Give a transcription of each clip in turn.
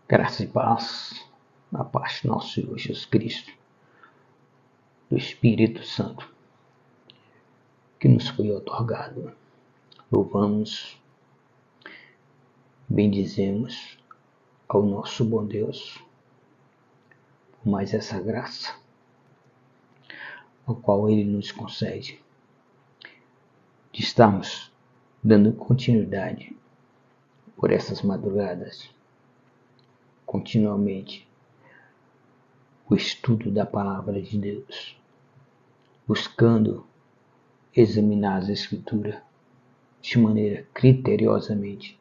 Graça e paz, da parte de nosso Senhor Jesus Cristo, do Espírito Santo, que nos foi otorgado. Louvamos, bendizemos ao nosso bom Deus por mais essa graça, a qual Ele nos concede, de estarmos dando continuidade por essas madrugadas, continuamente, o estudo da Palavra de Deus, buscando examinar as Escrituras de maneira criteriosamente,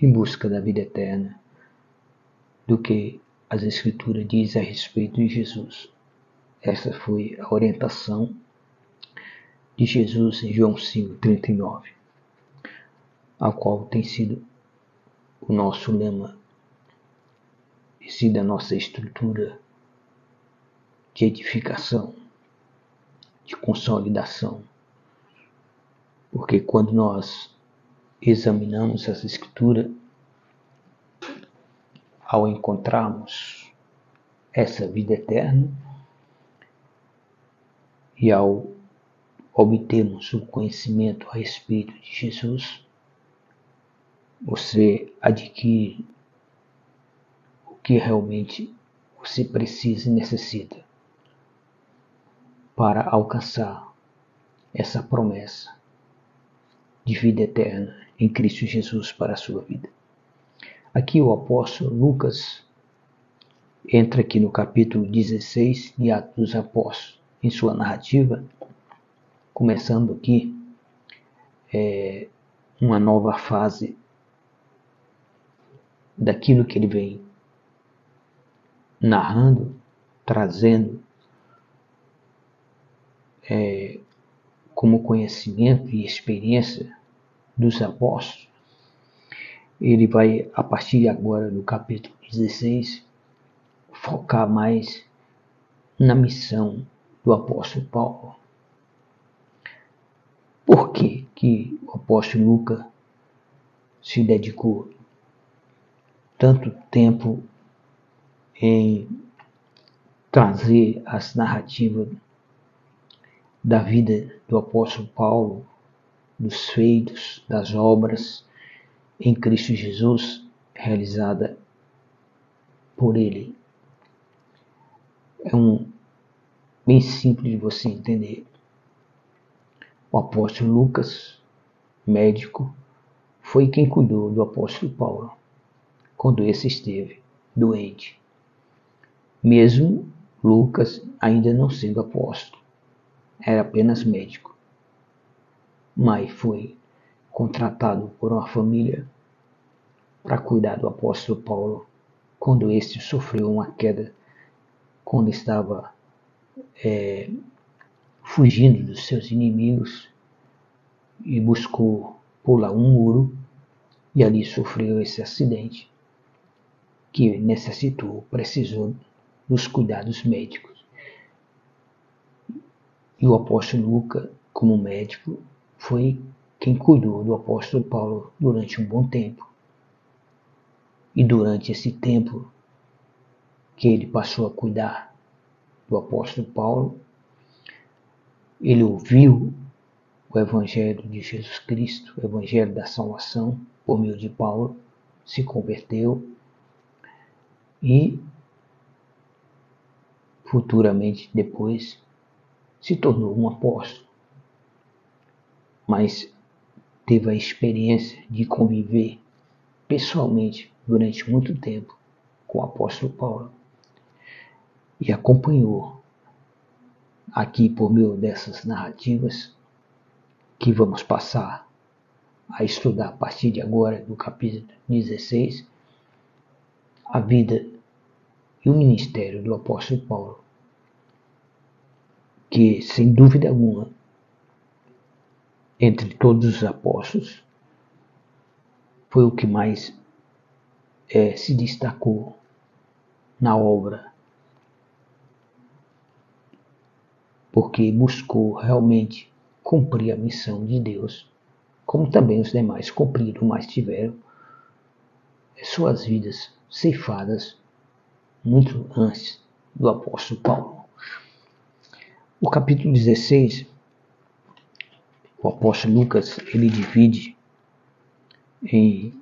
em busca da vida eterna, do que as Escrituras dizem a respeito de Jesus. Essa foi a orientação de Jesus em João 5,39, a qual tem sido o nosso lema, e sido a nossa estrutura de edificação, de consolidação. Porque quando nós examinamos as Escrituras, ao encontrarmos essa vida eterna e ao obtermos o conhecimento a respeito de Jesus, você adquire o que realmente você precisa e necessita para alcançar essa promessa de vida eterna em Cristo Jesus para a sua vida. Aqui o apóstolo Lucas entra aqui no capítulo 16 de Atos dos Apóstolos, em sua narrativa, começando aqui uma nova fase daquilo que ele vem narrando, trazendo como conhecimento e experiência dos apóstolos. Ele vai, a partir de agora, no capítulo 16, focar mais na missão do apóstolo Paulo. Por que o apóstolo Lucas se dedicou tanto tempo em trazer as narrativas da vida do apóstolo Paulo, dos feitos, das obras em Cristo Jesus realizada por ele? É bem simples de você entender. O apóstolo Lucas, médico, foi quem cuidou do apóstolo Paulo quando esse esteve doente. Mesmo Lucas ainda não sendo apóstolo, era apenas médico, mas foi contratado por uma família para cuidar do apóstolo Paulo quando este sofreu uma queda, quando estava fugindo dos seus inimigos e buscou pular um muro e ali sofreu esse acidente que precisou dos cuidados médicos. E o apóstolo Lucas, como médico, foi quem cuidou do apóstolo Paulo durante um bom tempo. E durante esse tempo que ele passou a cuidar do apóstolo Paulo, ele ouviu o Evangelho de Jesus Cristo, o Evangelho da salvação, por meio de Paulo, se converteu e futuramente depois se tornou um apóstolo. Mas teve a experiência de conviver pessoalmente durante muito tempo com o apóstolo Paulo e acompanhou aqui por meio dessas narrativas que vamos passar a estudar a partir de agora, do capítulo 16, a vida e o ministério do apóstolo Paulo, que, sem dúvida alguma, entre todos os apóstolos, foi o que mais se destacou na obra, porque buscou realmente cumprir a missão de Deus, como também os demais cumpriram, mas tiveram suas vidas ceifadas muito antes do apóstolo Paulo. O capítulo 16, o apóstolo Lucas, ele divide em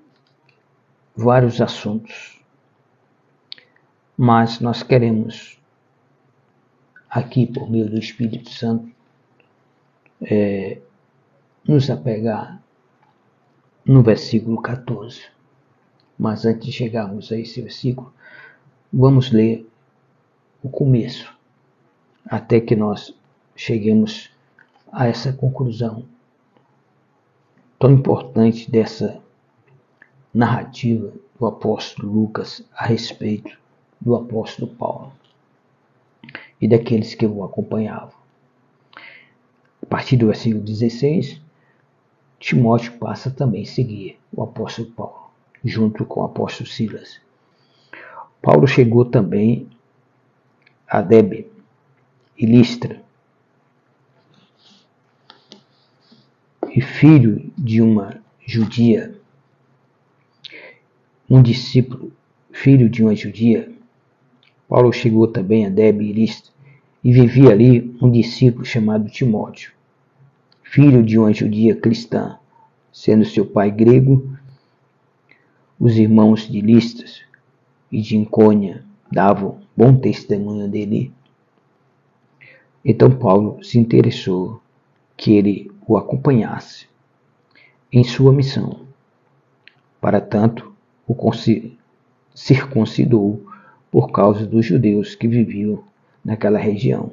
vários assuntos, mas nós queremos aqui, por meio do Espírito Santo, nos apegar no versículo 14. Mas antes de chegarmos a esse versículo, vamos ler o começo, até que nós cheguemos a essa conclusão tão importante dessa narrativa do apóstolo Lucas a respeito do apóstolo Paulo e daqueles que o acompanhavam. A partir do versículo 16, Timóteo passa também a seguir o apóstolo Paulo, junto com o apóstolo Silas. Paulo chegou também a Derbe e Listra, e filho de uma judia, filho de uma judia, Paulo chegou também a Derbe e Listra, e vivia ali um discípulo chamado Timóteo, filho de uma judia cristã, sendo seu pai grego. Os irmãos de Listra e de Icônia davam bom testemunho dele. Então Paulo se interessou que ele o acompanhasse em sua missão. Para tanto, o circuncidou por causa dos judeus que viviam naquela região,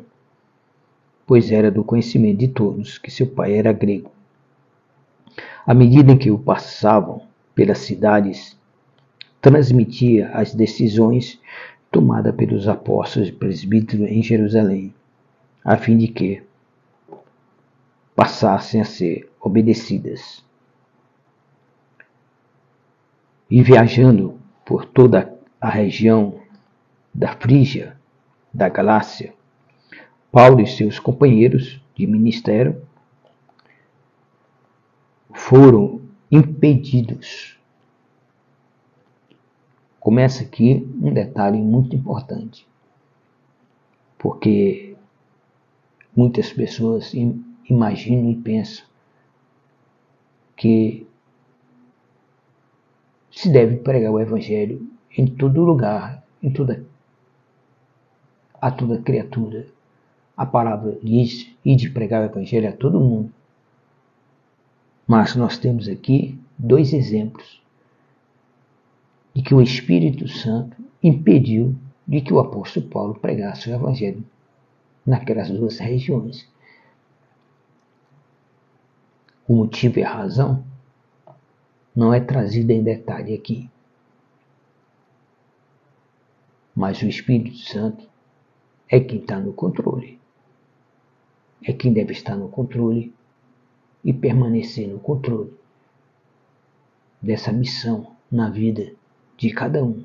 pois era do conhecimento de todos que seu pai era grego. À medida em que o passavam pelas cidades, transmitia as decisões tomadas pelos apóstolos e presbíteros em Jerusalém, a fim de que passassem a ser obedecidas. E viajando por toda a região da Frígia, da Galácia, Paulo e seus companheiros de ministério foram impedidos. Começa aqui um detalhe muito importante, porque muitas pessoas imaginam e pensam que se deve pregar o Evangelho em todo lugar, a toda criatura. A palavra diz e de pregar o Evangelho a todo mundo. Mas nós temos aqui dois exemplos de que o Espírito Santo impediu de que o apóstolo Paulo pregasse o Evangelho naquelas duas regiões. O motivo e a razão não é trazida em detalhe aqui. Mas o Espírito Santo é quem está no controle. É quem deve estar no controle e permanecer no controle dessa missão na vida de cada um,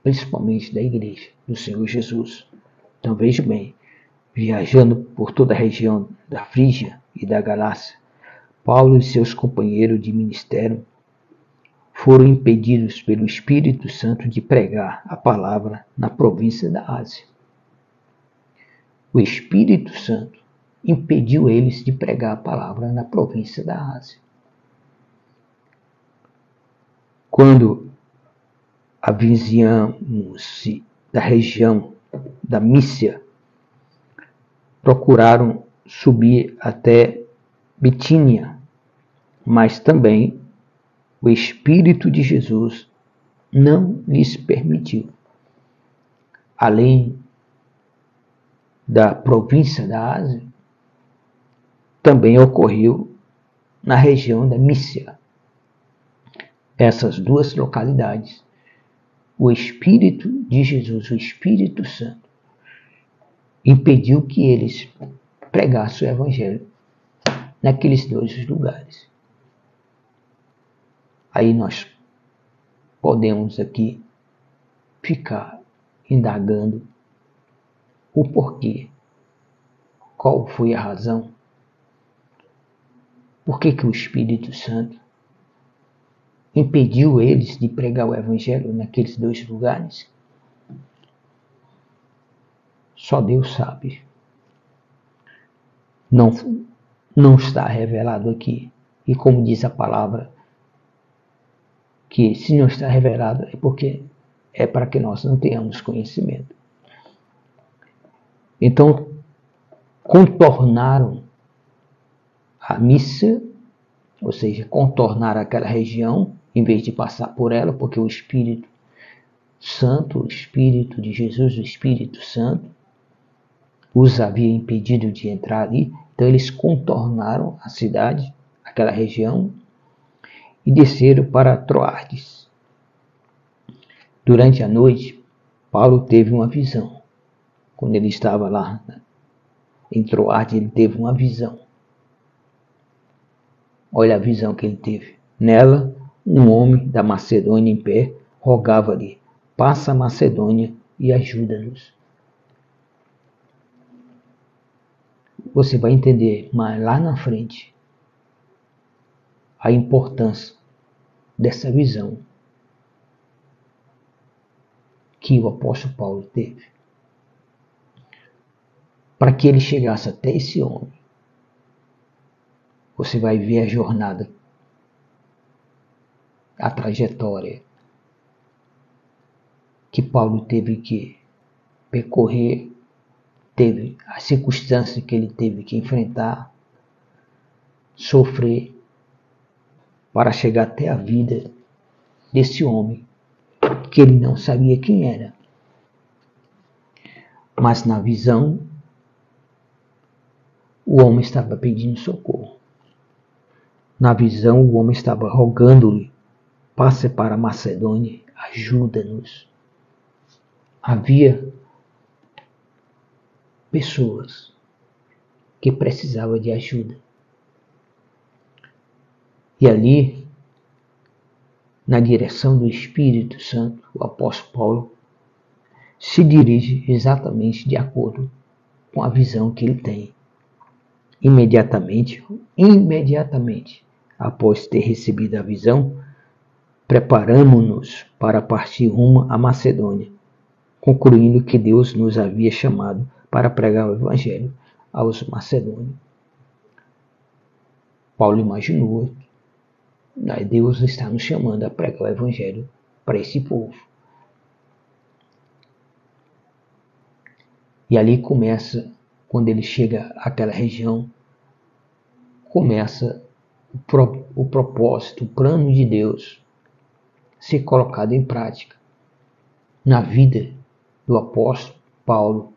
principalmente da igreja do Senhor Jesus. Então veja bem, viajando por toda a região da Frígia e da Galácia, Paulo e seus companheiros de ministério foram impedidos pelo Espírito Santo de pregar a palavra na província da Ásia. O Espírito Santo impediu eles de pregar a palavra na província da Ásia. Quando avizinhamos-se da região da Mísia, procuraram subir até Bitínia, mas também o Espírito de Jesus não lhes permitiu. Além da província da Ásia, também ocorreu na região da Mísia. Essas duas localidades, o Espírito de Jesus, o Espírito Santo, impediu que eles pregassem o Evangelho naqueles dois lugares. Aí nós podemos aqui ficar indagando o porquê. Qual foi a razão? Por que o Espírito Santo impediu eles de pregar o evangelho naqueles dois lugares? Só Deus sabe. Não está revelado aqui. E como diz a palavra, que se não está revelado é porque é para que nós não tenhamos conhecimento. Então, contornaram a missa, ou seja, contornaram aquela região, em vez de passar por ela, porque o Espírito Santo, o Espírito de Jesus, o Espírito Santo, os havia impedido de entrar ali. Então eles contornaram a cidade, aquela região, e desceram para Troades. Durante a noite, Paulo teve uma visão. Quando ele estava lá em Troades, ele teve uma visão. Olha a visão que ele teve. Nela, um homem da Macedônia em pé rogava-lhe: passa a Macedônia e ajuda-nos. Você vai entender mais lá na frente a importância dessa visão que o apóstolo Paulo teve. Para que ele chegasse até esse homem, você vai ver a jornada, a trajetória que Paulo teve que percorrer, teve as circunstâncias que ele teve que enfrentar, sofrer, para chegar até a vida desse homem, que ele não sabia quem era. Mas na visão, o homem estava pedindo socorro. Na visão, o homem estava rogando-lhe: passe para a Macedônia, ajuda-nos. Havia pessoas que precisavam de ajuda. E ali, na direção do Espírito Santo, o apóstolo Paulo se dirige exatamente de acordo com a visão que ele tem. Imediatamente, após ter recebido a visão, preparamo-nos para partir rumo à Macedônia, concluindo que Deus nos havia chamado para pregar o Evangelho aos macedônios. Paulo imaginou: Deus está nos chamando a pregar o Evangelho para esse povo. E ali começa, quando ele chega àquela região, começa o propósito, o plano de Deus ser colocado em prática na vida do apóstolo Paulo,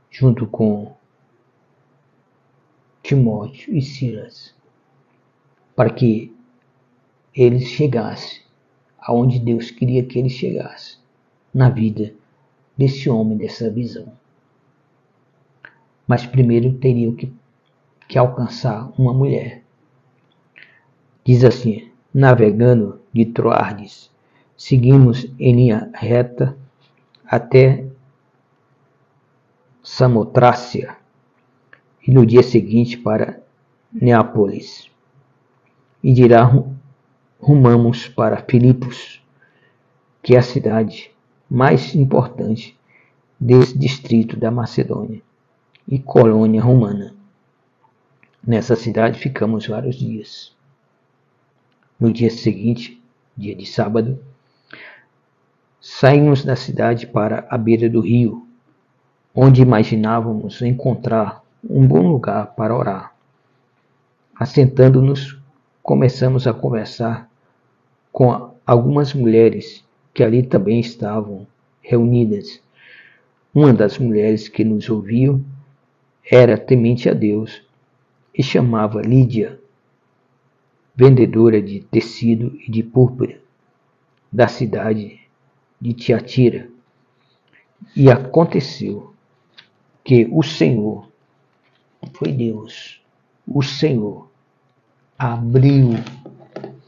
junto com Timóteo e Silas, para que eles chegassem aonde Deus queria que eles chegassem, na vida desse homem, dessa visão. Mas primeiro teriam que alcançar uma mulher. Diz assim: navegando de Troades, seguimos em linha reta até Samotrácia e no dia seguinte para Neápolis. E de lá rumamos para Filipos, que é a cidade mais importante desse distrito da Macedônia e colônia romana. Nessa cidade ficamos vários dias. No dia seguinte, dia de sábado, saímos da cidade para a beira do rio, onde imaginávamos encontrar um bom lugar para orar. Assentando-nos, começamos a conversar com algumas mulheres que ali também estavam reunidas. Uma das mulheres que nos ouviu era temente a Deus e chamava Lídia, vendedora de tecido e de púrpura, da cidade de Tiatira. E aconteceu que o Senhor, foi Deus, o Senhor abriu,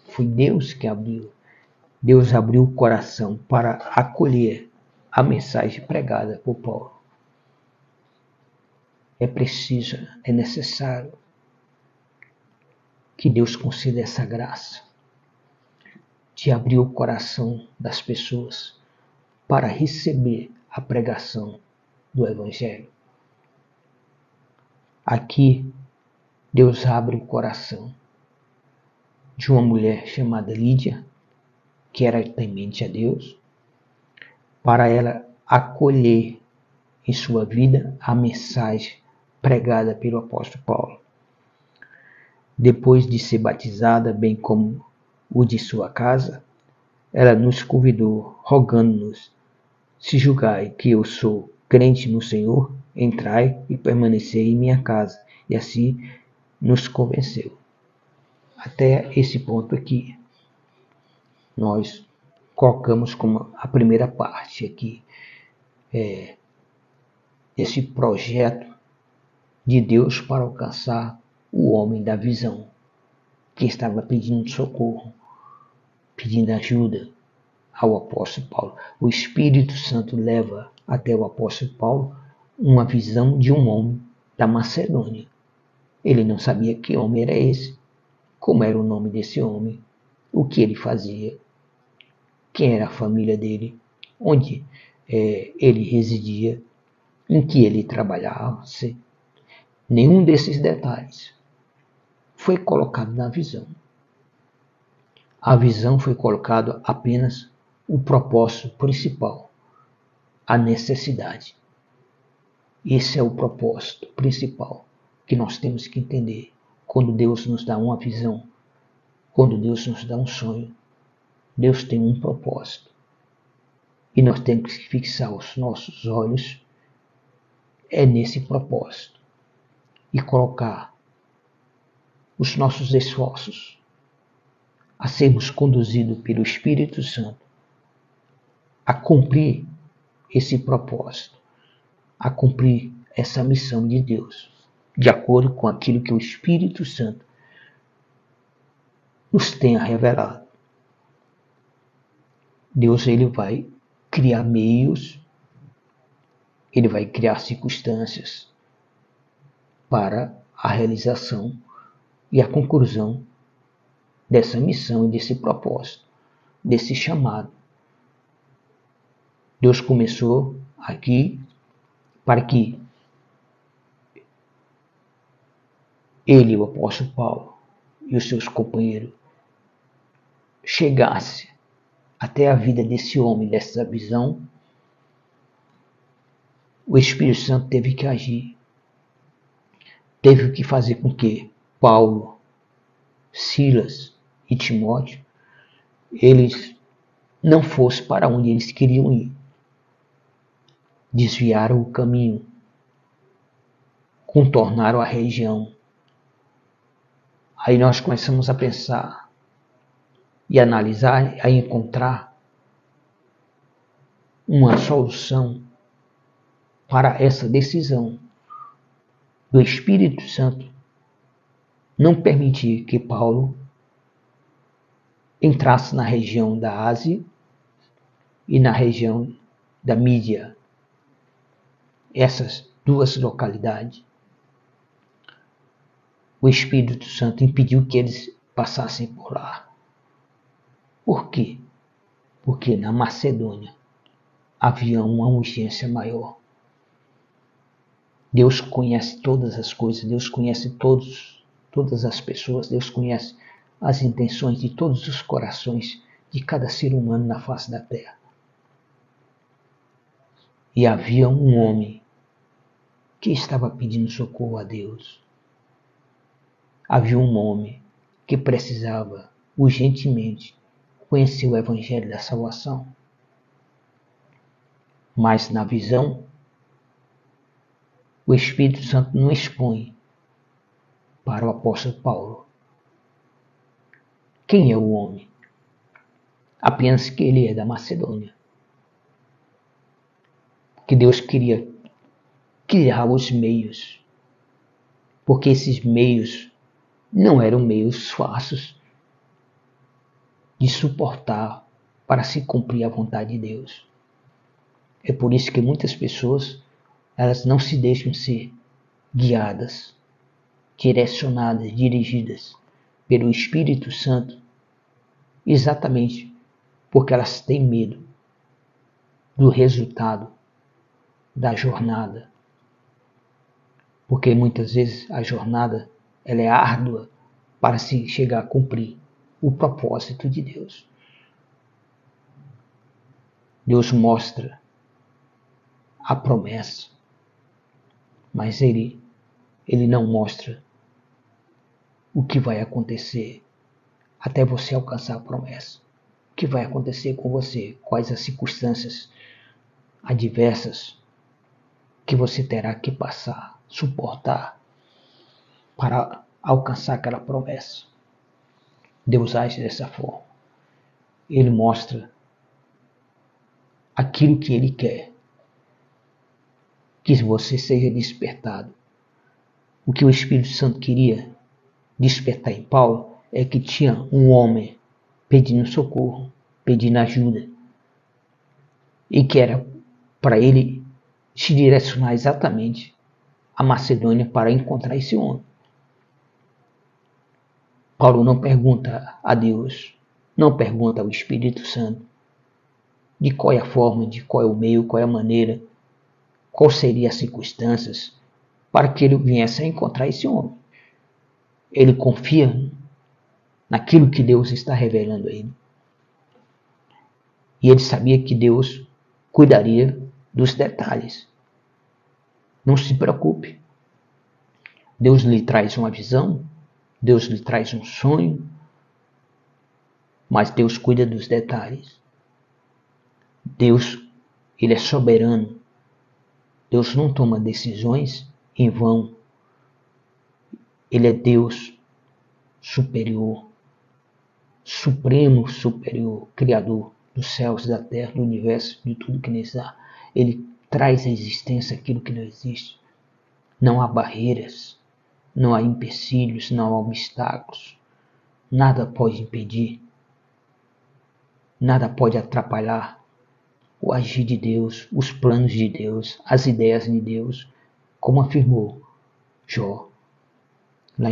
foi Deus que abriu. Deus abriu o coração para acolher a mensagem pregada por Paulo. É preciso, é necessário que Deus conceda essa graça de abrir o coração das pessoas para receber a pregação do Evangelho. Aqui, Deus abre o coração de uma mulher chamada Lídia, que era temente a Deus, para ela acolher em sua vida a mensagem pregada pelo apóstolo Paulo. Depois de ser batizada, bem como o de sua casa, ela nos convidou, rogando-nos: se julgai que eu sou crente no Senhor, entrai e permanecei em minha casa. E assim nos convenceu. Até esse ponto aqui, nós colocamos como a primeira parte aqui, esse projeto de Deus para alcançar o homem da visão, que estava pedindo socorro, pedindo ajuda ao apóstolo Paulo. O Espírito Santo leva até o apóstolo Paulo uma visão de um homem da Macedônia. Ele não sabia que homem era esse, como era o nome desse homem, o que ele fazia, quem era a família dele, onde ele residia, em que ele trabalhava. Nenhum desses detalhes foi colocado na visão. A visão foi colocado apenas o propósito principal, a necessidade. Esse é o propósito principal que nós temos que entender quando Deus nos dá uma visão, quando Deus nos dá um sonho. Deus tem um propósito e nós temos que fixar os nossos olhos nesse propósito e colocar os nossos esforços a sermos conduzidos pelo Espírito Santo a cumprir esse propósito, a cumprir essa missão de Deus, de acordo com aquilo que o Espírito Santo nos tenha revelado. Deus, ele vai criar meios, ele vai criar circunstâncias para a realização e a conclusão dessa missão e desse propósito, desse chamado. Deus começou aqui para que ele, o apóstolo Paulo, e os seus companheiros chegassem até a vida desse homem, dessa visão. O Espírito Santo teve que agir, teve que fazer com que Paulo, Silas e Timóteo, eles não fossem para onde eles queriam ir. Desviaram o caminho, contornaram a região. Aí nós começamos a pensar e analisar, a encontrar uma solução para essa decisão do Espírito Santo não permitir que Paulo entrasse na região da Ásia e na região da Mídia. Essas duas localidades, o Espírito Santo impediu que eles passassem por lá. Por quê? Porque na Macedônia havia uma urgência maior. Deus conhece todas as coisas, Deus conhece todas as pessoas, Deus conhece as intenções de todos os corações de cada ser humano na face da terra. E havia um homem que estava pedindo socorro a Deus. Havia um homem que precisava urgentemente conhecer o Evangelho da salvação. Mas na visão, o Espírito Santo não expõe para o apóstolo Paulo quem é o homem, apenas que ele é da Macedônia. Que Deus queria criar os meios, porque esses meios não eram meios fáceis de suportar para se cumprir a vontade de Deus. É por isso que muitas pessoas, elas não se deixam ser guiadas, direcionadas, dirigidas pelo Espírito Santo, exatamente porque elas têm medo do resultado da jornada. Porque muitas vezes a jornada ela é árdua para se chegar a cumprir o propósito de Deus. Deus mostra a promessa, mas ele não mostra o que vai acontecer até você alcançar a promessa. O que vai acontecer com você, quais as circunstâncias adversas que você terá que passar, suportar para alcançar aquela promessa. Deus age dessa forma. Ele mostra aquilo que ele quer, que você seja despertado. O que o Espírito Santo queria despertar em Paulo é que tinha um homem pedindo socorro, pedindo ajuda, e que era para ele se direcionar exatamente a Macedônia para encontrar esse homem. Paulo não pergunta a Deus, não pergunta ao Espírito Santo de qual é a forma, de qual é o meio, qual é a maneira, qual seriam as circunstâncias para que ele viesse a encontrar esse homem. Ele confia naquilo que Deus está revelando a ele. E ele sabia que Deus cuidaria dos detalhes. Não se preocupe. Deus lhe traz uma visão, Deus lhe traz um sonho, mas Deus cuida dos detalhes. Deus, ele é soberano. Deus não toma decisões em vão. Ele é Deus superior, supremo superior, criador dos céus, da terra, do universo, de tudo que neles há. Ele traz à existência aquilo que não existe. Não há barreiras, não há empecilhos, não há obstáculos. Nada pode impedir, nada pode atrapalhar o agir de Deus, os planos de Deus, as ideias de Deus, como afirmou Jó, lá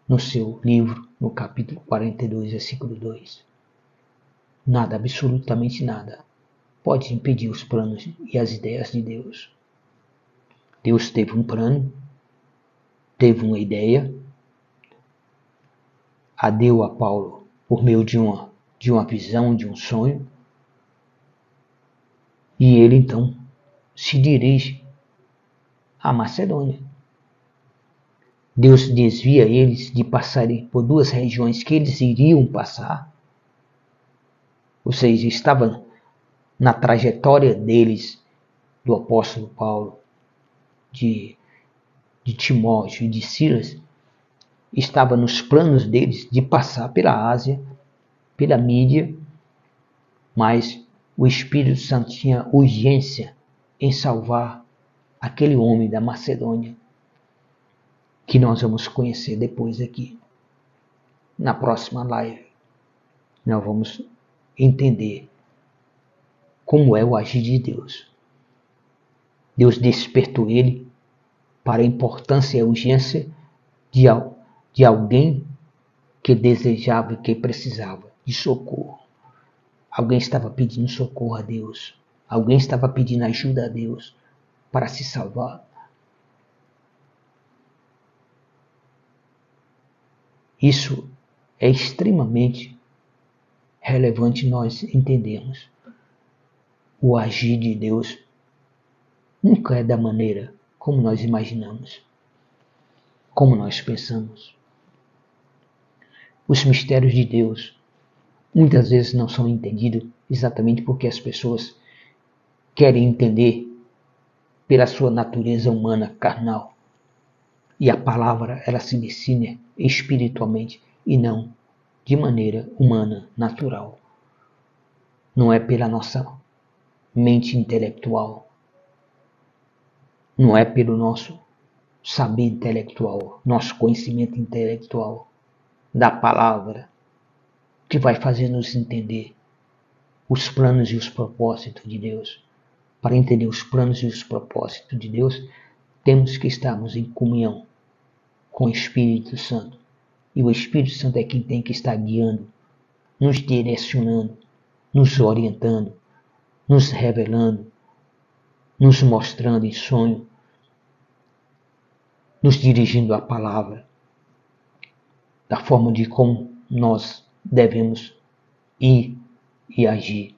no seu livro, no capítulo 42, versículo 2. Nada, absolutamente nada, pode impedir os planos e as ideias de Deus. Deus teve um plano, teve uma ideia, a deu a Paulo por meio de uma visão, de um sonho, e ele então se dirige à Macedônia. Deus desvia eles de passarem por duas regiões que eles iriam passar, ou seja, estava na trajetória deles, do apóstolo Paulo, de Timóteo e de Silas, estava nos planos deles de passar pela Ásia, pela Mídia, mas o Espírito Santo tinha urgência em salvar aquele homem da Macedônia, que nós vamos conhecer depois aqui. Na próxima live, nós vamos entender como é o agir de Deus. Deus despertou ele para a importância e a urgência de alguém que desejava e que precisava de socorro. Alguém estava pedindo socorro a Deus. Alguém estava pedindo ajuda a Deus para se salvar. Isso é extremamente relevante nós entendermos. O agir de Deus nunca é da maneira como nós imaginamos, como nós pensamos. Os mistérios de Deus muitas vezes não são entendidos exatamente porque as pessoas querem entender pela sua natureza humana, carnal. E a palavra, ela se ensina espiritualmente e não de maneira humana, natural. Não é pela nossa mente intelectual. Não é pelo nosso saber intelectual, nosso conhecimento intelectual da palavra que vai fazer nos entender os planos e os propósitos de Deus. Para entender os planos e os propósitos de Deus, temos que estarmos em comunhão com o Espírito Santo. E o Espírito Santo é quem tem que estar guiando, nos direcionando nos orientando, nos revelando, nos mostrando em sonho, nos dirigindo à palavra, da forma de como nós devemos ir e agir.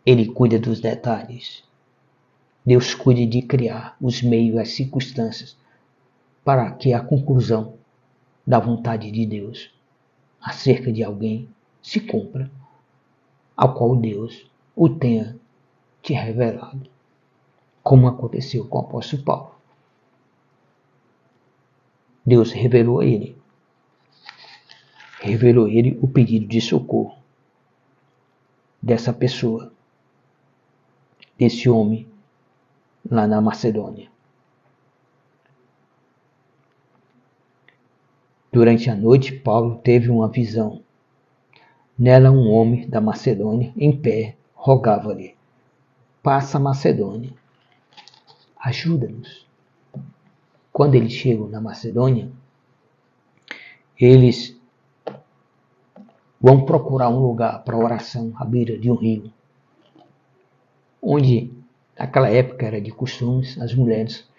Ele cuida dos detalhes. Deus cuida de criar os meios, as circunstâncias, para que a conclusão da vontade de Deus acerca de alguém se cumpra, ao qual Deus o tenha te revelado, como aconteceu com o apóstolo Paulo. Deus revelou a ele o pedido de socorro dessa pessoa, desse homem lá na Macedônia. Durante a noite, Paulo teve uma visão. Nela, um homem da Macedônia, em pé, rogava-lhe: passa a Macedônia, ajuda-nos. Quando eles chegam na Macedônia, eles vão procurar um lugar para oração à beira de um rio, onde naquela época era de costumes, as mulheres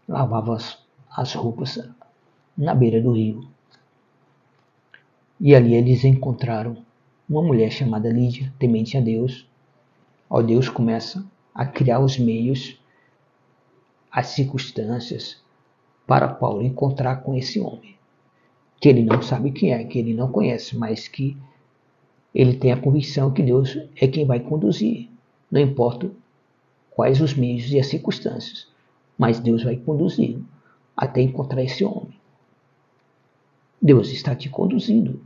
lavavam as roupas na beira do rio. E ali eles encontraram uma mulher chamada Lídia, temente a Deus. Deus começa a criar os meios, as circunstâncias para Paulo encontrar com esse homem, que ele não sabe quem é, que ele não conhece, mas que ele tem a convicção que Deus é quem vai conduzir. Não importa quais os meios e as circunstâncias, mas Deus vai conduzi-lo até encontrar esse homem. Deus está te conduzindo.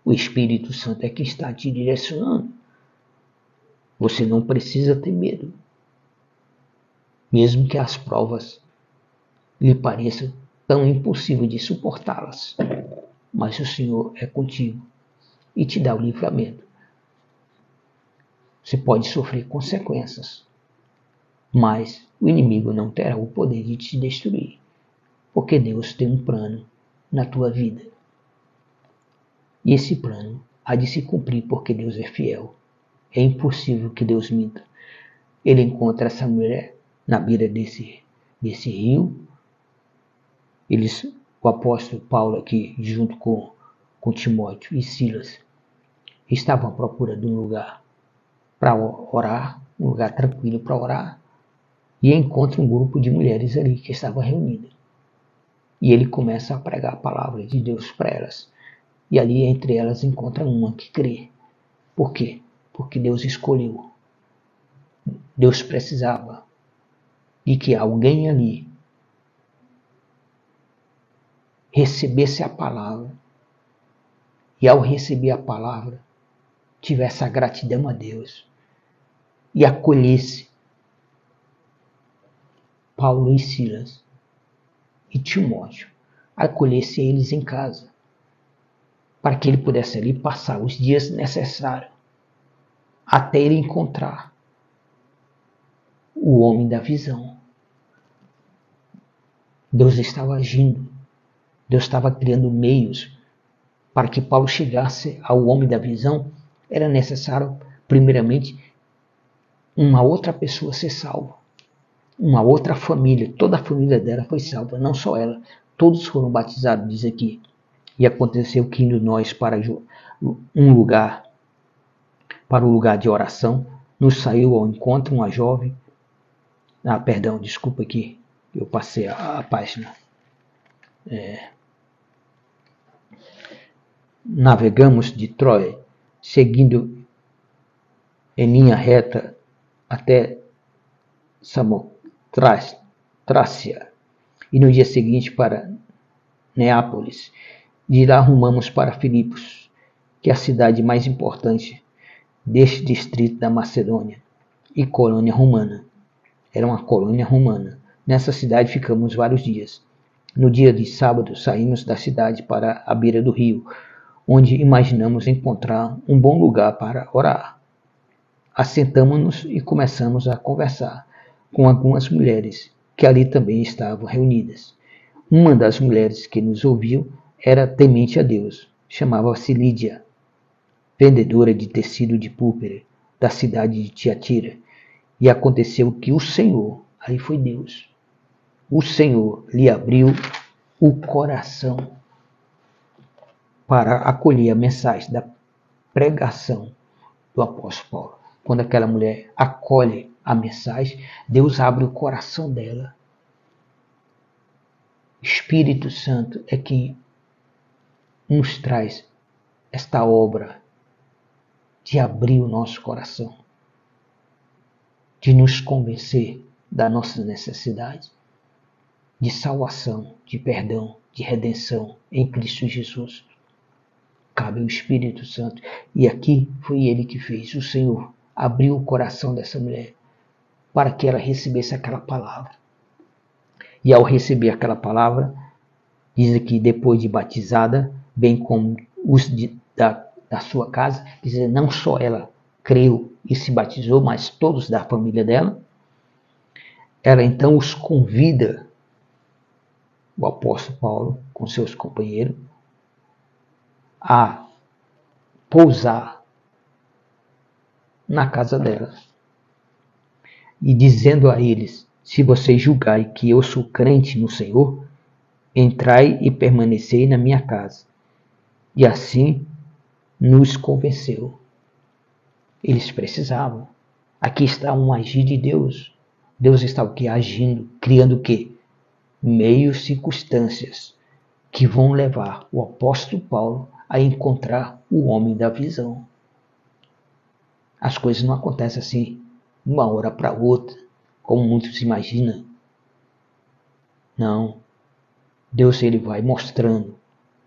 O Espírito Santo é quem está te direcionando. Você não precisa ter medo. Mesmo que as provas lhe pareçam tão impossíveis de suportá-las. Mas o Senhor é contigo e te dá o livramento. Você pode sofrer consequências, mas o inimigo não terá o poder de te destruir, porque Deus tem um plano na tua vida. E esse plano há de se cumprir porque Deus é fiel. É impossível que Deus minta. Ele encontra essa mulher na beira desse rio. O apóstolo Paulo aqui, junto com Timóteo e Silas, estavam à procura de um lugar para orar, um lugar tranquilo para orar, e encontra um grupo de mulheres ali que estavam reunidas. E ele começa a pregar a palavra de Deus para elas. E ali entre elas encontra uma que crê. Por quê? Porque Deus escolheu. Deus precisava de que alguém ali recebesse a palavra. E ao receber a palavra, tivesse a gratidão a Deus. E acolhesse Paulo e Silas e Timóteo. Acolhesse eles em casa, para que ele pudesse ali passar os dias necessários até ele encontrar o homem da visão. Deus estava agindo, Deus estava criando meios para que Paulo chegasse ao homem da visão. Era necessário, primeiramente, uma outra pessoa ser salva, uma outra família. Toda a família dela foi salva, não só ela, todos foram batizados, diz aqui. E aconteceu que indo nós para um lugar, para o lugar de oração, nos saiu ao encontro uma jovem. Desculpa aqui, eu passei a página. Navegamos de Troia, seguindo em linha reta até Samotrácia, e no dia seguinte para Neápolis. De lá rumamos para Filipos, que é a cidade mais importante deste distrito da Macedônia e colônia romana. Era uma colônia romana. Nessa cidade ficamos vários dias. No dia de sábado saímos da cidade para a beira do rio, onde imaginamos encontrar um bom lugar para orar. Assentamo-nos e começamos a conversar com algumas mulheres que ali também estavam reunidas. Uma das mulheres que nos ouviu era temente a Deus, chamava-se Lídia. vendedora de tecido de púrpura da cidade de Tiatira. E aconteceu que o Senhor, aí foi Deus, o Senhor lhe abriu o coração para acolher a mensagem da pregação do apóstolo Paulo. Quando aquela mulher acolhe a mensagem, Deus abre o coração dela. Espírito Santo é quem nos traz esta obra de abrir o nosso coração, de nos convencer da nossa necessidade de salvação, de perdão, de redenção em Cristo Jesus. Cabe ao Espírito Santo. E aqui foi ele que fez. O Senhor abriu o coração dessa mulher para que ela recebesse aquela palavra. E ao receber aquela palavra, diz aqui, depois de batizada, bem como os da sua casa, diz, não só ela creu e se batizou, mas todos da família dela. Ela então os convida, o apóstolo Paulo, com seus companheiros, a pousar na casa dela. E dizendo a eles, se vocês julgarem que eu sou crente no Senhor, entrai e permanecei na minha casa. E assim nos convenceu. Eles precisavam. Aqui está um agir de Deus. Deus está o quê? Agindo, criando o quê? Meios, circunstâncias que vão levar o apóstolo Paulo a encontrar o homem da visão. As coisas não acontecem assim, de uma hora para outra, como muitos imaginam. Não. Deus ele vai mostrando,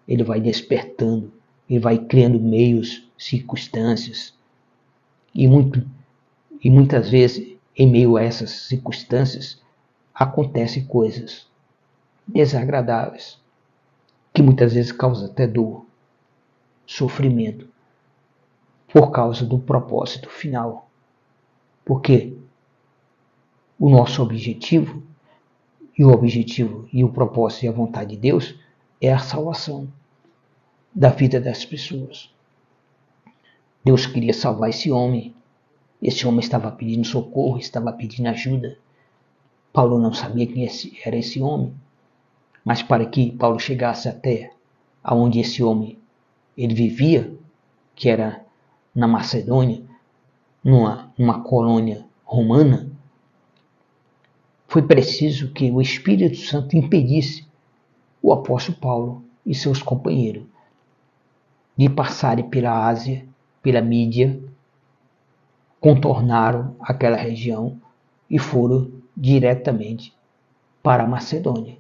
ele vai despertando, ele vai criando meios, circunstâncias. E muitas vezes, em meio a essas circunstâncias, acontecem coisas desagradáveis, que muitas vezes causam até dor, sofrimento, por causa do propósito final. Porque o nosso objetivo e o propósito e a vontade de Deus é a salvação da vida das pessoas. Deus queria salvar esse homem. Esse homem estava pedindo socorro, estava pedindo ajuda. Paulo não sabia quem era esse homem, mas para que Paulo chegasse até aonde esse homem ele vivia, que era na Macedônia, numa colônia romana, foi preciso que o Espírito Santo impedisse o apóstolo Paulo e seus companheiros de passarem pela Ásia, pela Mídia, contornaram aquela região e foram diretamente para a Macedônia.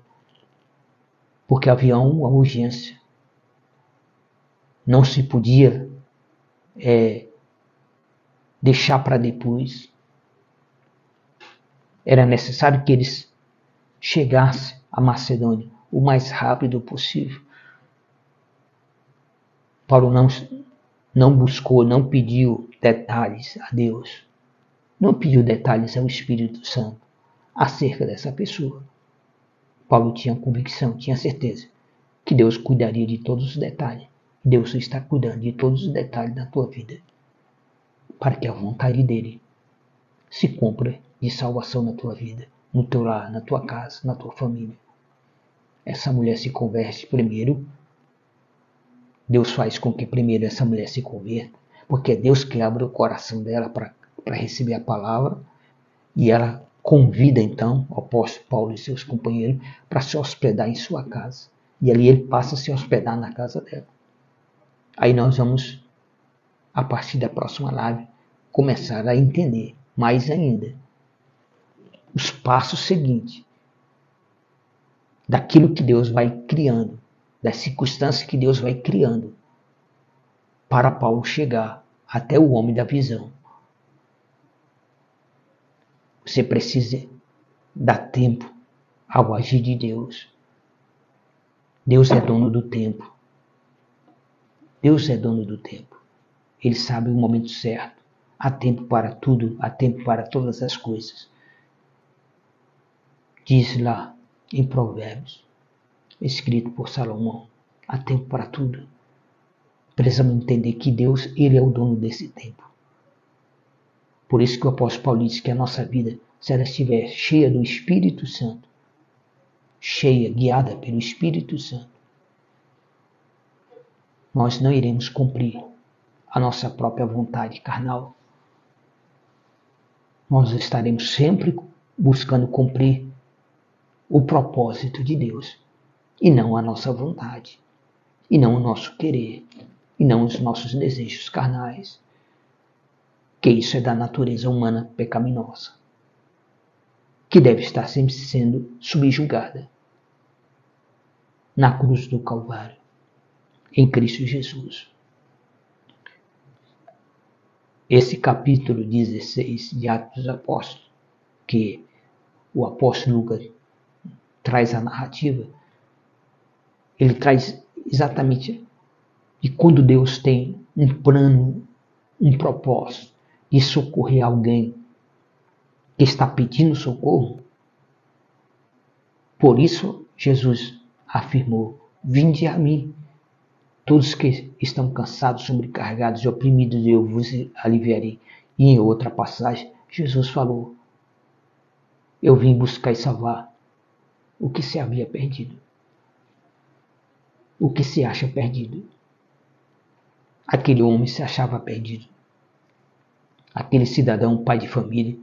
Porque havia uma urgência. Não se podia deixar para depois. Era necessário que eles chegassem à Macedônia o mais rápido possível. Paulo não buscou, não pediu detalhes a Deus. Não pediu detalhes ao Espírito Santo acerca dessa pessoa. Paulo tinha convicção, tinha certeza que Deus cuidaria de todos os detalhes. Deus está cuidando de todos os detalhes da tua vida, para que a vontade dele se cumpra de salvação na tua vida, no teu lar, na tua casa, na tua família. Essa mulher se converte primeiro. Deus faz com que primeiro essa mulher se converta, porque é Deus que abre o coração dela para receber a palavra, e ela convida então o apóstolo Paulo e seus companheiros para se hospedar em sua casa. E ali ele passa a se hospedar na casa dela. Aí nós vamos, a partir da próxima live, começar a entender mais ainda os passos seguintes daquilo que Deus vai criando, das circunstâncias que Deus vai criando para Paulo chegar até o homem da visão. Você precisa dar tempo ao agir de Deus. Deus é dono do tempo. Deus é dono do tempo. Ele sabe o momento certo. Há tempo para tudo, há tempo para todas as coisas. Diz lá em Provérbios, escrito por Salomão, há tempo para tudo. Precisamos entender que Deus, Ele é o dono desse tempo. Por isso que o apóstolo Paulo diz que a nossa vida, se ela estiver cheia do Espírito Santo, cheia, guiada pelo Espírito Santo, nós não iremos cumprir a nossa própria vontade carnal. Nós estaremos sempre buscando cumprir o propósito de Deus, e não a nossa vontade, e não o nosso querer, e não os nossos desejos carnais, que isso é da natureza humana pecaminosa, que deve estar sempre sendo subjugada na cruz do Calvário, em Cristo Jesus. Esse capítulo 16 de Atos dos Apóstolos, que o apóstolo Lucas traz a narrativa, ele traz exatamente de quando Deus tem um plano, um propósito de socorrer alguém que está pedindo socorro. Por isso Jesus afirmou: vinde a mim, todos que estão cansados, sobrecarregados e oprimidos, eu vos aliviarei. E em outra passagem, Jesus falou: eu vim buscar e salvar o que se havia perdido. O que se acha perdido. Aquele homem se achava perdido. Aquele cidadão, pai de família,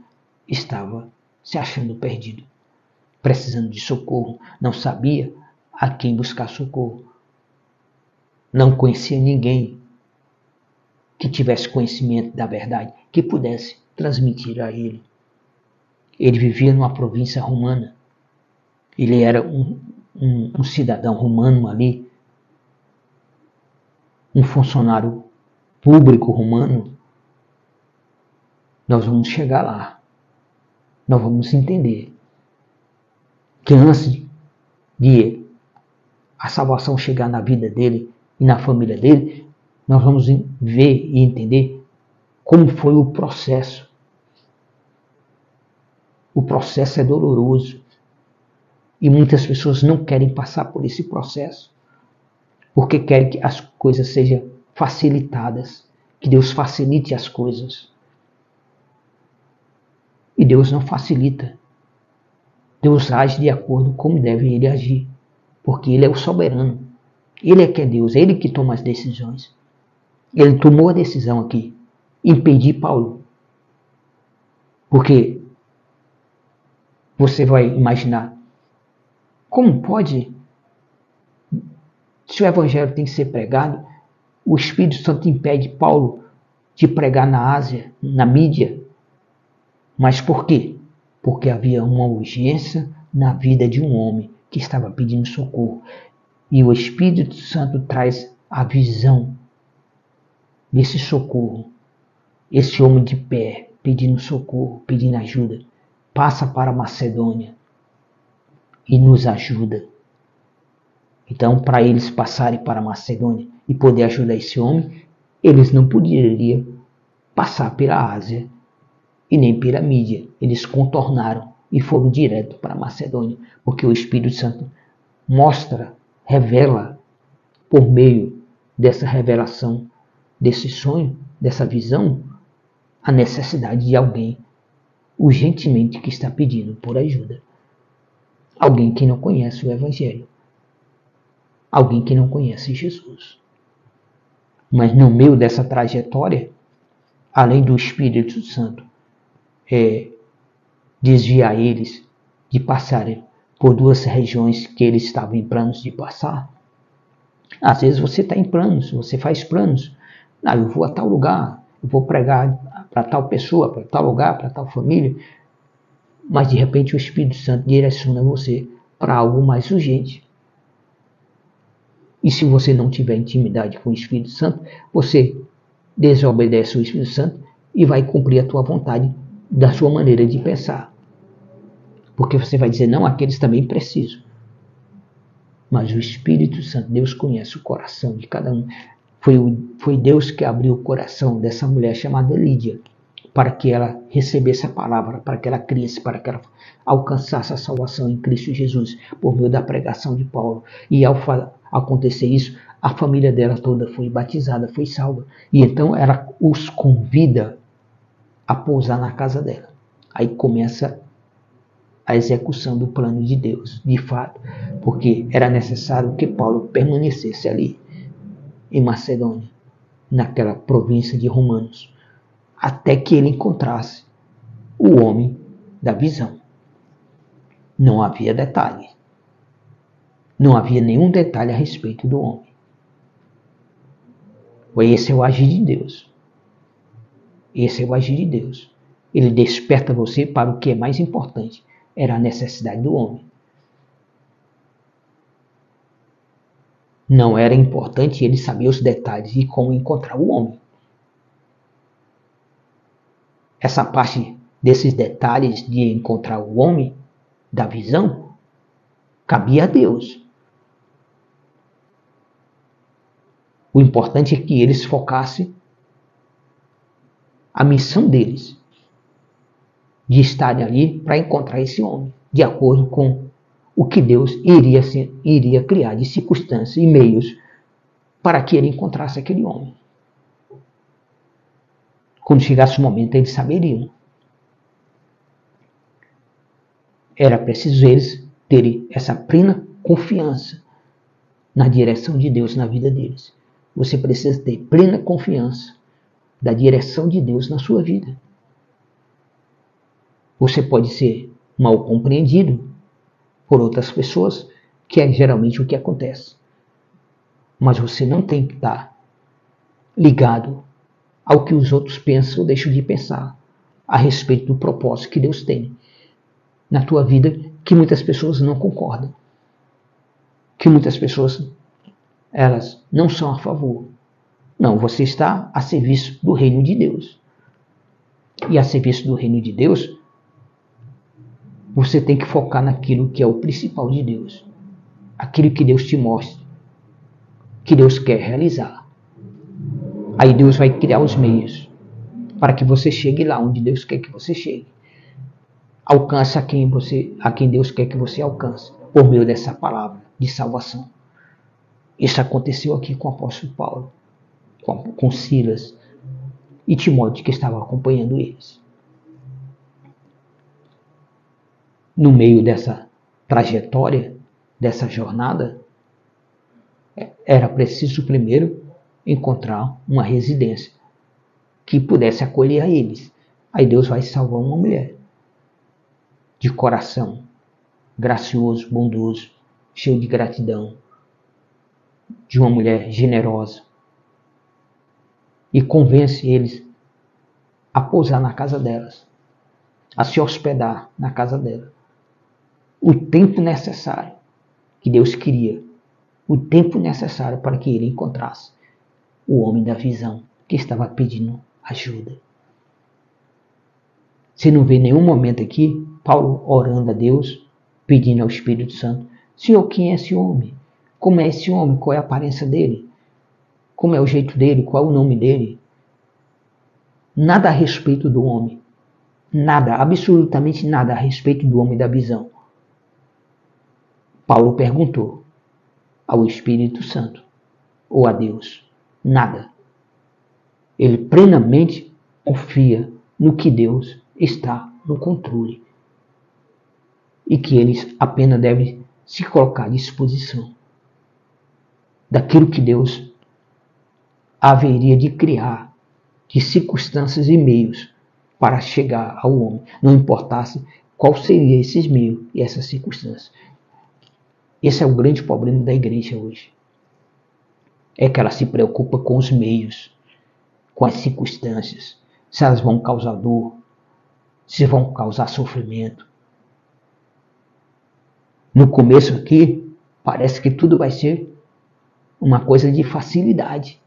estava se achando perdido, precisando de socorro, não sabia a quem buscar socorro. Não conhecia ninguém que tivesse conhecimento da verdade, que pudesse transmitir a ele. Ele vivia numa província romana. Ele era um cidadão romano ali, um funcionário público romano. Nós vamos chegar lá. Nós vamos entender que antes de a salvação chegar na vida dele e na família dele, nós vamos ver e entender como foi o processo. O processo é doloroso e muitas pessoas não querem passar por esse processo porque querem que as coisas sejam facilitadas, que Deus facilite as coisas. E Deus não facilita. Deus age de acordo com como deve Ele agir, porque Ele é o soberano. Ele é que é Deus, é Ele que toma as decisões. Ele tomou a decisão aqui, impedir Paulo. Porque você vai imaginar, como pode, se o evangelho tem que ser pregado, o Espírito Santo impede Paulo de pregar na Ásia, na mídia. Mas por quê? Porque havia uma urgência na vida de um homem que estava pedindo socorro. E o Espírito Santo traz a visão desse socorro. Esse homem de pé, pedindo socorro, pedindo ajuda, passa para a Macedônia e nos ajuda. Então, para eles passarem para a Macedônia e poder ajudar esse homem, eles não poderiam passar pela Ásia e nem pela mídia. Eles contornaram e foram direto para a Macedônia, porque o Espírito Santo mostra, revela, por meio dessa revelação, desse sonho, dessa visão, a necessidade de alguém urgentemente que está pedindo por ajuda. Alguém que não conhece o Evangelho. Alguém que não conhece Jesus. Mas no meio dessa trajetória, além do Espírito Santo desviar eles de passarem por duas regiões que eles estavam em planos de passar, às vezes você está em planos, você faz planos. Eu vou a tal lugar, eu vou pregar para tal pessoa, para tal lugar, para tal família, mas de repente o Espírito Santo direciona você para algo mais urgente. E se você não tiver intimidade com o Espírito Santo, você desobedece o Espírito Santo e vai cumprir a tua vontade da sua maneira de pensar. Porque você vai dizer, não, aqueles também precisam. Mas o Espírito Santo, Deus conhece o coração de cada um. Foi Deus que abriu o coração dessa mulher chamada Lídia, para que ela recebesse a palavra, para que ela cresça, para que ela alcançasse a salvação em Cristo Jesus, por meio da pregação de Paulo. E ao acontecer isso, a família dela toda foi batizada, foi salva. E então ela os convida a pousar na casa dela. Aí começa a execução do plano de Deus, de fato, porque era necessário que Paulo permanecesse ali, em Macedônia, naquela província de Romanos, até que ele encontrasse o homem da visão. Não havia detalhe. Não havia nenhum detalhe a respeito do homem. Esse é o agir de Deus. Esse é o agir de Deus. Ele desperta você para o que é mais importante. Era a necessidade do homem. Não era importante ele saber os detalhes de como encontrar o homem. Essa parte desses detalhes de encontrar o homem da visão cabia a Deus. O importante é que eles focassem a missão deles de estarem ali para encontrar esse homem, de acordo com o que Deus iria criar de circunstâncias e meios para que ele encontrasse aquele homem. Quando chegasse o momento, eles saberiam. Era preciso eles terem essa plena confiança na direção de Deus na vida deles. Você precisa ter plena confiança da direção de Deus na sua vida. Você pode ser mal compreendido por outras pessoas, que é geralmente o que acontece. Mas você não tem que estar ligado ao que os outros pensam ou deixam de pensar a respeito do propósito que Deus tem na tua vida, que muitas pessoas não concordam. Que muitas pessoas, elas não são a favor. Não, você está a serviço do reino de Deus. E a serviço do reino de Deus, você tem que focar naquilo que é o principal de Deus. Aquilo que Deus te mostra, que Deus quer realizar. Aí Deus vai criar os meios para que você chegue lá onde Deus quer que você chegue. Alcance a quem Deus quer que você alcance, por meio dessa palavra de salvação. Isso aconteceu aqui com o apóstolo Paulo, com Silas e Timóteo, que estavam acompanhando eles. No meio dessa trajetória, dessa jornada, era preciso primeiro encontrar uma residência que pudesse acolher a eles. Aí Deus vai salvar uma mulher de coração gracioso, bondoso, cheio de gratidão, de uma mulher generosa, e convence eles a pousar na casa delas, a se hospedar na casa dela. O tempo necessário que Deus queria, o tempo necessário para que ele encontrasse o homem da visão que estava pedindo ajuda. Você não vê nenhum momento aqui Paulo orando a Deus, pedindo ao Espírito Santo: Senhor, quem é esse homem? Como é esse homem? Qual é a aparência dele? Como é o jeito dele? Qual é o nome dele? Nada a respeito do homem. Nada, absolutamente nada a respeito do homem da visão. Paulo perguntou ao Espírito Santo ou a Deus. Nada. Ele plenamente confia no que Deus está no controle e que eles apenas devem se colocar à disposição daquilo que Deus haveria de criar, de circunstâncias e meios para chegar ao homem, não importasse qual seria esses meios e essas circunstâncias. Esse é o grande problema da igreja hoje. É que ela se preocupa com os meios, com as circunstâncias, se elas vão causar dor, se vão causar sofrimento. No começo aqui, parece que tudo vai ser uma coisa de facilidade.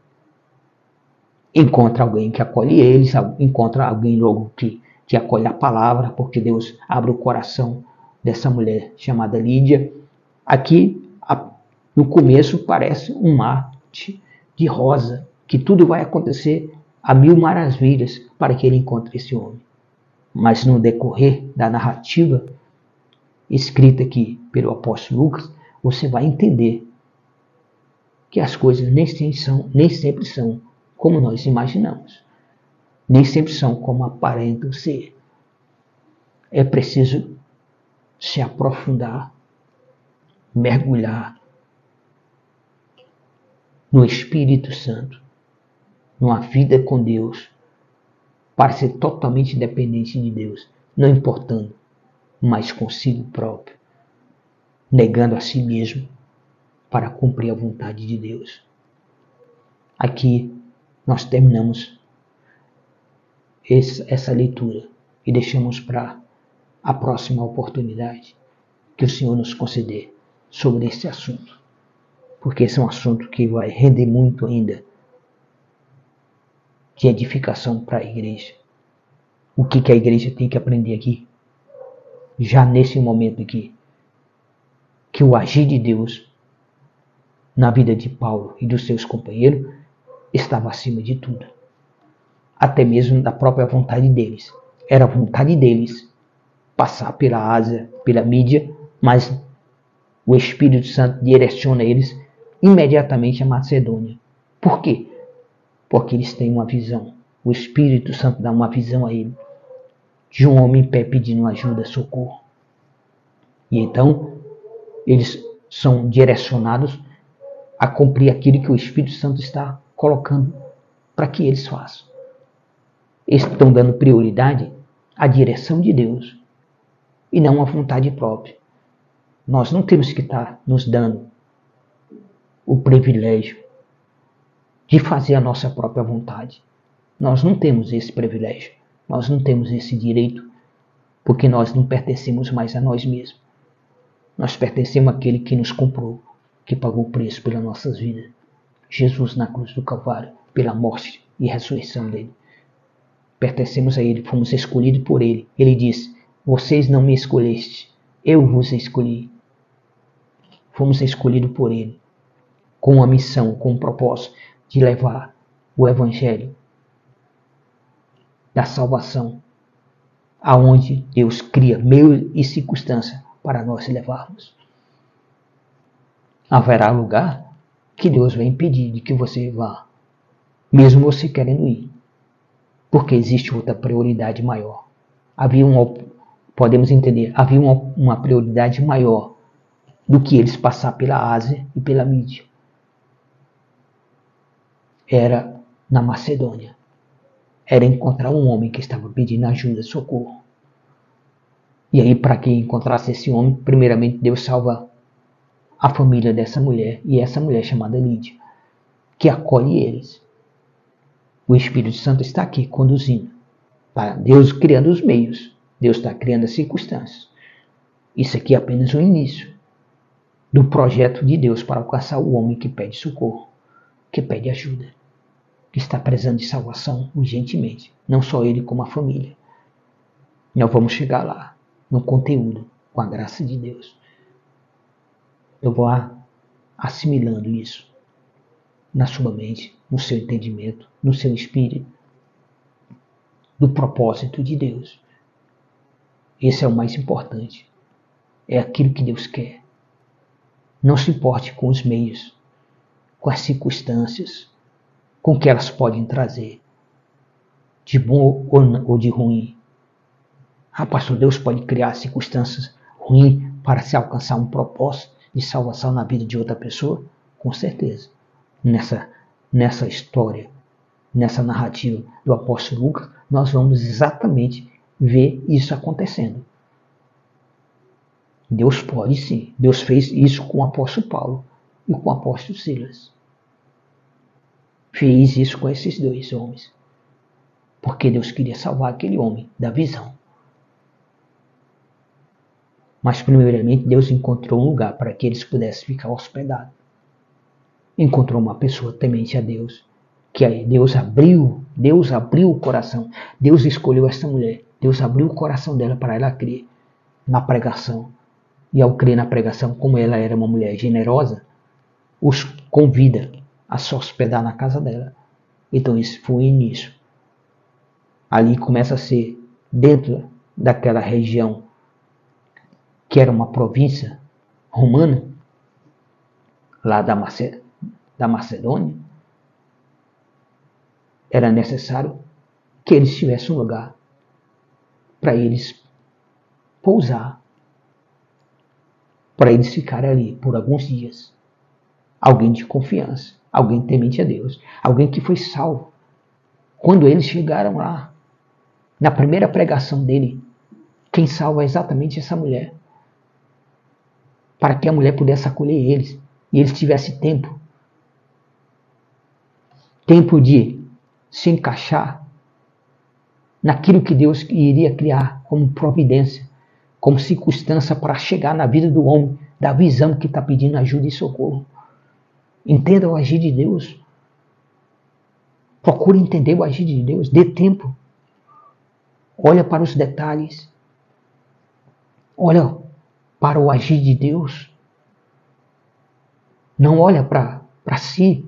Encontra alguém que acolhe eles, encontra alguém logo que acolhe a palavra, porque Deus abre o coração dessa mulher chamada Lídia. Aqui, no começo, parece um mar de rosa, que tudo vai acontecer a mil maravilhas para que ele encontre esse homem. Mas no decorrer da narrativa escrita aqui pelo apóstolo Lucas, você vai entender que as coisas nem sempre são como nós imaginamos. Nem sempre são como aparentam ser. É preciso se aprofundar, mergulhar no Espírito Santo, numa vida com Deus, para ser totalmente dependente de Deus, não importando mais consigo próprio, negando a si mesmo para cumprir a vontade de Deus. Aqui nós terminamos essa leitura e deixamos para a próxima oportunidade que o Senhor nos conceder sobre esse assunto, porque esse é um assunto que vai render muito ainda de edificação para a igreja. O que a igreja tem que aprender aqui, já nesse momento aqui, que o agir de Deus na vida de Paulo e dos seus companheiros estava acima de tudo, até mesmo da própria vontade deles. Era a vontade deles passar pela Ásia, pela Mídia, mas o Espírito Santo direciona eles imediatamente a Macedônia. Por quê? Porque eles têm uma visão. O Espírito Santo dá uma visão a ele de um homem em pé pedindo ajuda, socorro. E então eles são direcionados a cumprir aquilo que o Espírito Santo está colocando para que eles façam. Eles estão dando prioridade à direção de Deus e não à vontade própria. Nós não temos que estar nos dando o privilégio de fazer a nossa própria vontade. Nós não temos esse privilégio. Nós não temos esse direito, porque nós não pertencemos mais a nós mesmos. Nós pertencemos àquele que nos comprou, que pagou o preço pelas nossas vidas. Jesus na cruz do Calvário, pela morte e ressurreição dele. Pertencemos a ele, fomos escolhidos por ele. Ele disse: vocês não me escolheste, eu vos escolhi. Fomos escolhidos por ele, com uma missão, com um propósito de levar o Evangelho da salvação, aonde Deus cria meio e circunstância para nós levarmos. Haverá lugar que Deus vai impedir de que você vá, mesmo você querendo ir, porque existe outra prioridade maior. Podemos entender, havia uma prioridade maior do que eles passar pela Ásia e pela Mídia. Era na Macedônia. Era encontrar um homem que estava pedindo ajuda, socorro. E aí, para que encontrasse esse homem, primeiramente Deus salva a família dessa mulher, e essa mulher chamada Lídia, que acolhe eles. O Espírito Santo está aqui conduzindo. Deus criando os meios. Deus está criando as circunstâncias. Isso aqui é apenas o início do projeto de Deus para alcançar o homem que pede socorro, que pede ajuda, que está precisando de salvação urgentemente. Não só ele, como a família. Nós vamos chegar lá, no conteúdo, com a graça de Deus. Eu vou assimilando isso na sua mente, no seu entendimento, no seu espírito, do propósito de Deus. Esse é o mais importante. É aquilo que Deus quer. Não se importe com os meios, com as circunstâncias, com o que elas podem trazer, de bom ou de ruim. Pastor, Deus pode criar circunstâncias ruins para se alcançar um propósito de salvação na vida de outra pessoa? Com certeza. Nessa história, nessa narrativa do apóstolo Lucas, nós vamos exatamente ver isso acontecendo. Deus pode sim. Deus fez isso com o apóstolo Paulo e com o apóstolo Silas. Fez isso com esses dois homens. Porque Deus queria salvar aquele homem da visão. Mas primeiramente Deus encontrou um lugar para que eles pudessem ficar hospedados. Encontrou uma pessoa temente a Deus. Que aí Deus abriu o coração. Deus escolheu essa mulher. Deus abriu o coração dela para ela crer na pregação. E ao crer na pregação, como ela era uma mulher generosa, os convida a se hospedar na casa dela. Então esse foi o início. Ali começa a ser, dentro daquela região que era uma província romana, lá da da Macedônia, era necessário que eles tivessem um lugar para eles pousar, para eles ficarem ali por alguns dias. Alguém de confiança, alguém temente a Deus, alguém que foi salvo. Quando eles chegaram lá, na primeira pregação dele, quem salva é exatamente essa mulher. Para que a mulher pudesse acolher eles e eles tivessem tempo de se encaixar naquilo que Deus iria criar como providência, como circunstância para chegar na vida do homem, da visão que está pedindo ajuda e socorro. Entenda o agir de Deus. Procure entender o agir de Deus. Dê tempo. Olha para os detalhes. Olha para o agir de Deus. Não olha para si.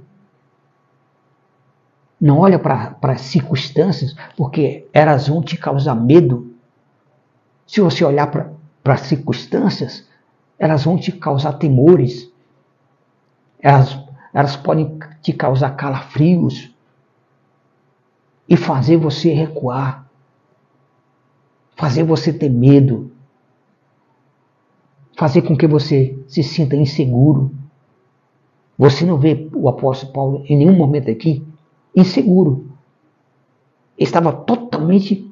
Não olha para as circunstâncias, porque elas vão te causar medo. Se você olhar para as circunstâncias, elas vão te causar temores. Elas podem te causar calafrios e fazer você recuar, fazer você ter medo, fazer com que você se sinta inseguro. Você não vê o apóstolo Paulo em nenhum momento aqui inseguro. Ele estava totalmente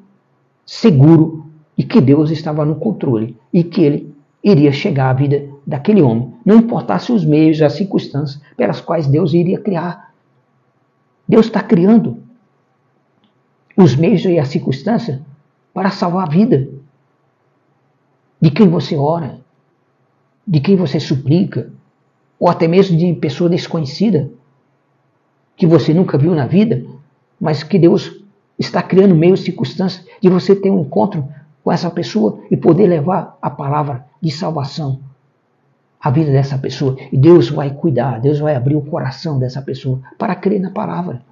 seguro e que Deus estava no controle e que ele iria chegar à vida daquele homem, não importasse os meios, as circunstâncias pelas quais Deus iria criar. Deus está criando os meios e as circunstâncias para salvar a vida de quem você ora, de quem você suplica, ou até mesmo de pessoa desconhecida que você nunca viu na vida, mas que Deus está criando meios e circunstâncias de você ter um encontro com essa pessoa e poder levar a palavra de salvação à vida dessa pessoa. E Deus vai cuidar, Deus vai abrir o coração dessa pessoa para crer na palavra.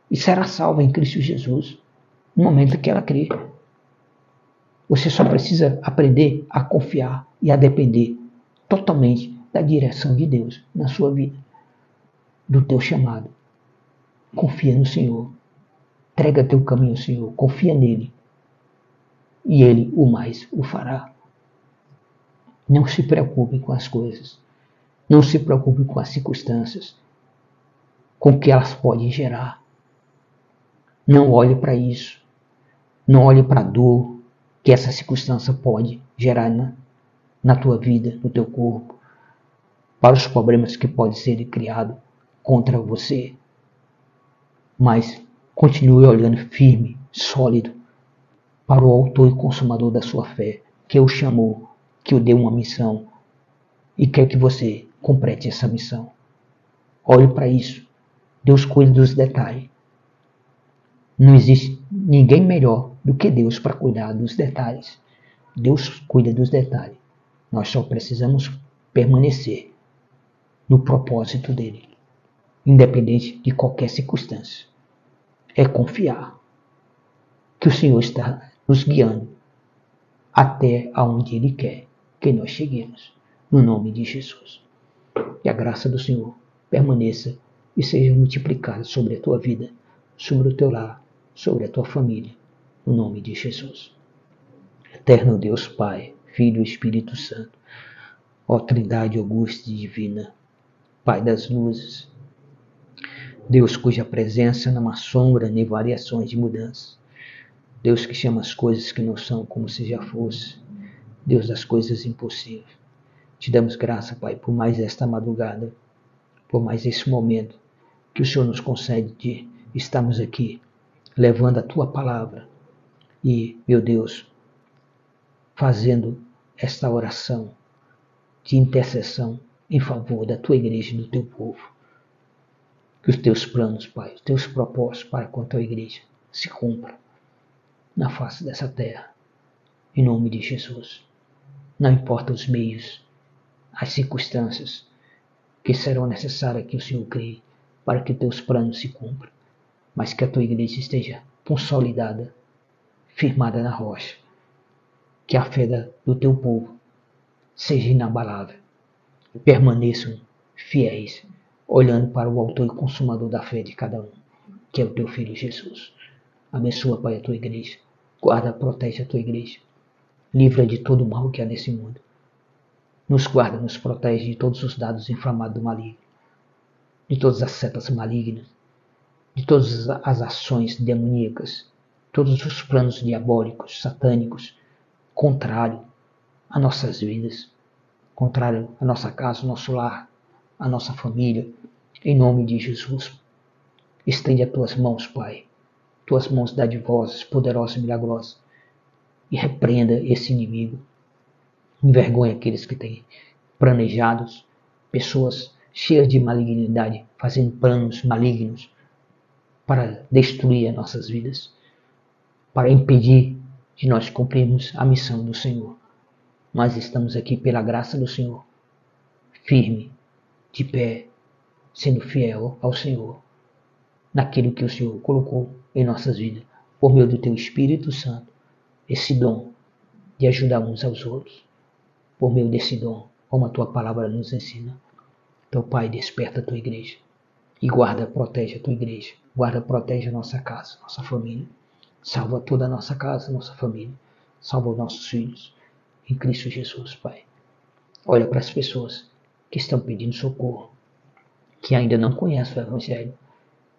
E será salva em Cristo Jesus no momento que ela crer. Você só precisa aprender a confiar e a depender totalmente da direção de Deus na sua vida, do teu chamado. Confia no Senhor. Entrega teu caminho ao Senhor. Confia nele. E ele o mais o fará. Não se preocupe com as coisas. Não se preocupe com as circunstâncias, com o que elas podem gerar. Não olhe para isso. Não olhe para a dor que essa circunstância pode gerar na tua vida, no teu corpo, para os problemas que podem ser criados contra você. Mas continue olhando firme, sólido, para o autor e consumador da sua fé, que o chamou, que o deu uma missão e quer que você complete essa missão. Olhe para isso. Deus cuida dos detalhes. Não existe ninguém melhor do que Deus para cuidar dos detalhes. Deus cuida dos detalhes. Nós só precisamos permanecer no propósito dele, independente de qualquer circunstância. É confiar que o Senhor está nos guiando até aonde ele quer que nós cheguemos. No nome de Jesus. Que a graça do Senhor permaneça e seja multiplicada sobre a tua vida, sobre o teu lar, sobre a tua família. No nome de Jesus. Eterno Deus Pai, Filho e Espírito Santo, ó Trindade augusta e divina, Pai das luzes, Deus cuja presença não há sombra nem variações de mudança, Deus que chama as coisas que não são como se já fosse, Deus das coisas impossíveis. Te damos graça, Pai, por mais esta madrugada, por mais esse momento que o Senhor nos concede de estarmos aqui, levando a Tua palavra e, meu Deus, fazendo esta oração de intercessão em favor da Tua igreja e do Teu povo. Que os Teus planos, Pai, os Teus propósitos para com a Tua igreja se cumpram na face dessa terra, em nome de Jesus. Não importa os meios, as circunstâncias que serão necessárias que o Senhor crie para que teus planos se cumpram, mas que a tua igreja esteja consolidada, firmada na rocha, que a fé do teu povo seja inabalável e permaneçam fiéis olhando para o autor e consumador da fé de cada um, que é o teu Filho Jesus. Abençoa, Pai, a tua igreja. Guarda, protege a tua igreja. Livra de todo o mal que há nesse mundo. Nos guarda, nos protege de todos os dados inflamados do maligno, de todas as setas malignas, de todas as ações demoníacas, todos os planos diabólicos, satânicos, contrário a nossas vidas, contrário à nossa casa, ao nosso lar, à nossa família. Em nome de Jesus, estende as tuas mãos, Pai, tuas mãos dadivosas, poderosas e milagrosas, e repreenda esse inimigo. Envergonha aqueles que têm planejados, pessoas cheias de malignidade, fazendo planos malignos para destruir as nossas vidas, para impedir de nós cumprirmos a missão do Senhor. Mas estamos aqui pela graça do Senhor, firme, de pé, sendo fiel ao Senhor, naquilo que o Senhor colocou em nossas vidas, por meio do Teu Espírito Santo, esse dom de ajudar uns aos outros, por meio desse dom, como a Tua palavra nos ensina. Então, Pai, desperta a Tua igreja e guarda, protege a Tua igreja, guarda, protege a nossa casa, nossa família, salva toda a nossa casa, nossa família, salva os nossos filhos, em Cristo Jesus, Pai. Olha para as pessoas que estão pedindo socorro, que ainda não conhecem o Evangelho,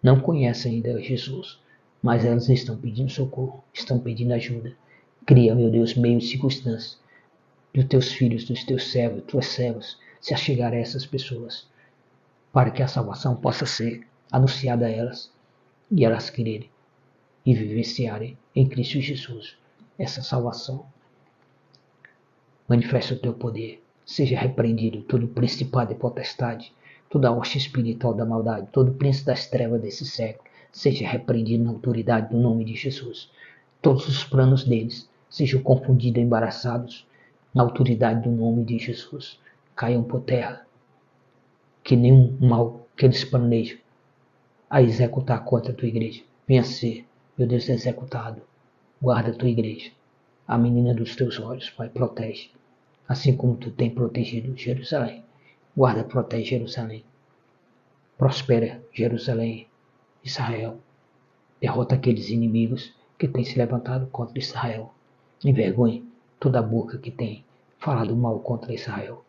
não conhecem ainda Jesus, mas elas estão pedindo socorro, estão pedindo ajuda. Cria, meu Deus, meios e circunstâncias dos teus filhos, dos teus servos, tuas servas, se achegar a essas pessoas, para que a salvação possa ser anunciada a elas e elas quererem e vivenciarem em Cristo Jesus essa salvação. Manifesta o teu poder, seja repreendido todo principado e potestade, toda a hoste espiritual da maldade, todo príncipe das trevas desse século, seja repreendido na autoridade do nome de Jesus. Todos os planos deles sejam confundidos e embaraçados na autoridade do nome de Jesus. Caiam por terra, que nenhum mal que eles planejam a executar contra a tua igreja venha a ser, meu Deus, executado. Guarda a tua igreja, a menina dos teus olhos, Pai, protege, assim como tu tem protegido Jerusalém. Guarda, protege Jerusalém. Prospera Jerusalém, Israel. Derrota aqueles inimigos que têm se levantado contra Israel. Envergonhe toda a boca que tem falado mal contra Israel.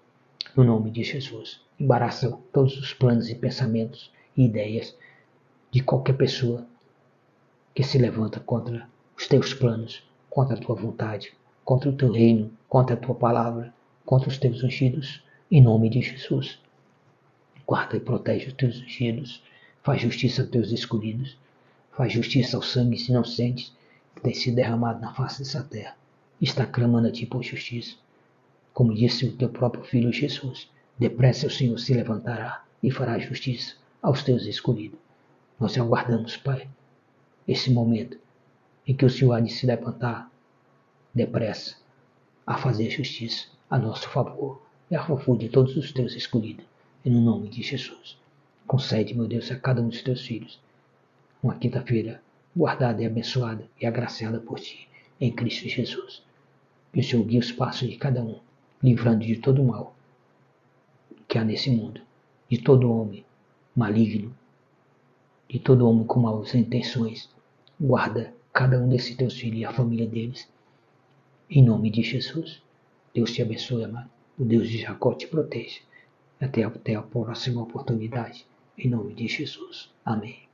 No nome de Jesus. Embaraça todos os planos e pensamentos e ideias de qualquer pessoa que se levanta contra os teus planos, contra a tua vontade, contra o teu reino, contra a tua palavra, contra os teus ungidos, em nome de Jesus. Guarda e protege os teus ungidos, faz justiça aos teus escolhidos, faz justiça aos sangues inocentes que tem sido derramado na face dessa terra. Está clamando a ti por justiça. Como disse o teu próprio Filho Jesus, depressa o Senhor se levantará e fará justiça aos teus escolhidos. Nós aguardamos, Pai, esse momento em que o Senhor há de se levantar depressa a fazer justiça a nosso favor e a favor de todos os teus escolhidos. E no nome de Jesus, concede, meu Deus, a cada um dos teus filhos uma quinta-feira guardada e abençoada e agraciada por ti, em Cristo Jesus. Que o Senhor guie os passos de cada um, livrando de todo o mal que há nesse mundo, de todo homem maligno, de todo homem com maus intenções. Guarda cada um desses teus filhos e a família deles, em nome de Jesus. Deus te abençoe, amado. O Deus de Jacó te proteja. Até a próxima oportunidade, em nome de Jesus. Amém.